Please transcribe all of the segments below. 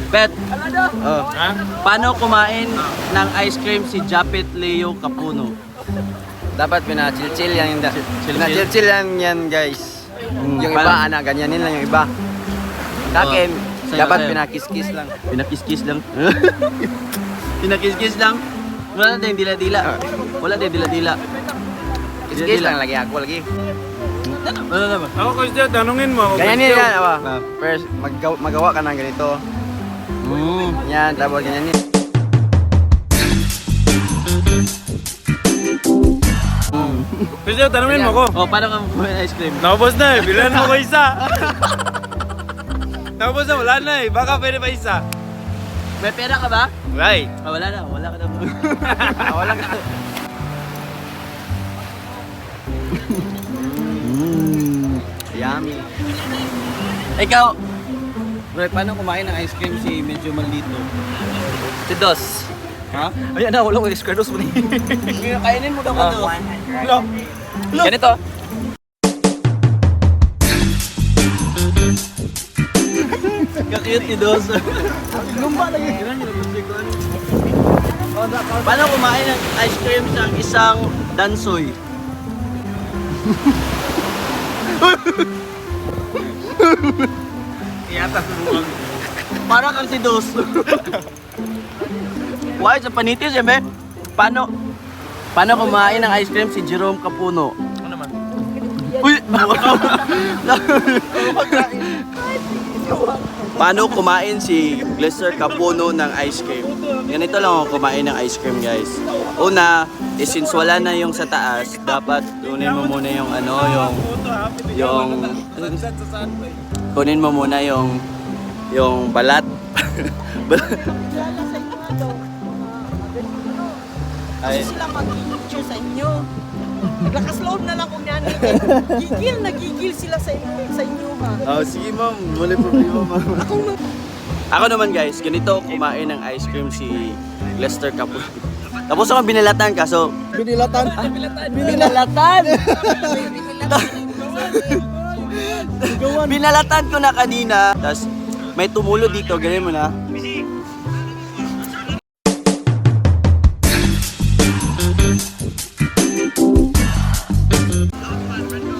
Pet, Oh. Ha? paano kumain ng ice cream si Japet Leo Capuno? Dapat pina-chill-chill yan. Chill-chill. Pina-chill-chill yan guys. Yung iba, Parang- ganyanin lang yung iba. Sa akin, Sa'yo, dapat sa'yo. pinakis-kiss lang. Pinakis-kiss lang. Pinakis-kiss lang. Wala na tayong dila-dila. Wala tayong dila-dila. Kiss-kiss lang lagi ako lagi. Wala na ba? Ako kasi tanungin mo. Ganyanin yan, awa. Ah. First, magawa ka ng ganito. Yan, tapos ganyanin. Kasi tanungin mo ko. Oh, paano ka kumain ng ice cream? Nakubos na eh. Bilan mo ko isa. Nakubos na. Wala na eh. Baka pwede pa isa. May pera ka ba? Right. Ah, wala na. Wala ka na. Wala ka. Yummy. Ikaw, bro, paano kumain ng ice cream si medyo maldito? Si Dos. Ha? Ayan na, wala ko square dos mo ni. Kainin mo daw ka to. Ganito. Kakiyot ni Dos. Lumba lang yun. Paano kumain ng ice cream sa isang dansoy? Iyatas mo. Para kang si Dos. Why? Sa panitis, eh, be? Paano kumain ng ice cream si Jerome Capuno? Ano naman? Uy! Paano kumain si Lester Capuno ng ice cream? Ganito lang ako kumain ng ice cream, guys. Una, since wala na yung sa taas, dapat kunin mo muna yung kunin mo muna yung balat. Ay, Sila mag-picture sa inyo. Naglakas loob na lang kung nanin. Nagigil sila sa inyo ha. oh, sige ma'am, wala problema ma'am. Ako naman guys, ganito kumain ng ice cream si Lester Capuno. Tapos ako binalatan kaso... Binilatan? Binalatan! Binalatan ko na kanina. Tapos may tumulo dito, ganyan mo na.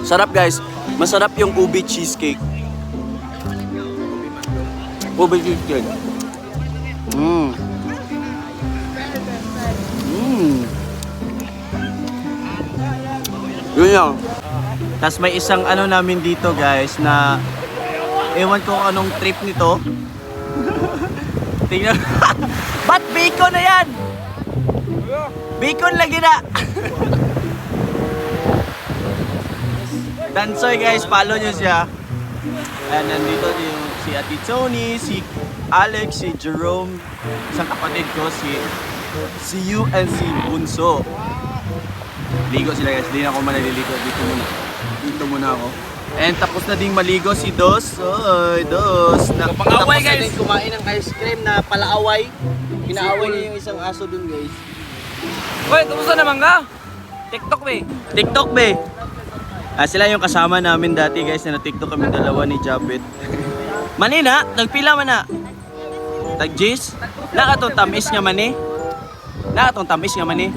Sarap guys, masarap yung ubi cheesecake. Ubi cheesecake. Yun lang. Tapos may isang ano namin dito guys na ewan ko kung anong trip nito. Tingnan. Ba't bacon na yan? Bacon lagi na. Dansoy guys, follow nyo siya. Ayan, nandito yung si Ate Tony, si Alex, si Jerome, isang kapatid ko, si Yu and si Bunso. Ligo sila guys, di na ako manaliligo. Dito muna ako. And tapos na ding maligo si Dos. Oy, Dos. Pang-away, Tapos na guys. din kumain ng ice cream na palaaway. Pinaaway niya yung isang aso dun guys. Uy, kumusta naman ka? TikTok be. TikTok be. Sila yung kasama namin dati guys na na-TikTok kami dalawa ni Japet. Manina, nagpila man na. Tag-Jis. Nakatong tamis nga man eh. Nakatong tamis nga man eh.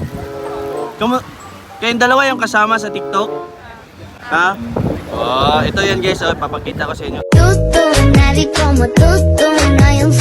Kayong dalawa yung kasama sa TikTok? Ha? Oh, ito yan guys. Oh, papakita ko sa inyo. Tú, nadie como tú, no hay un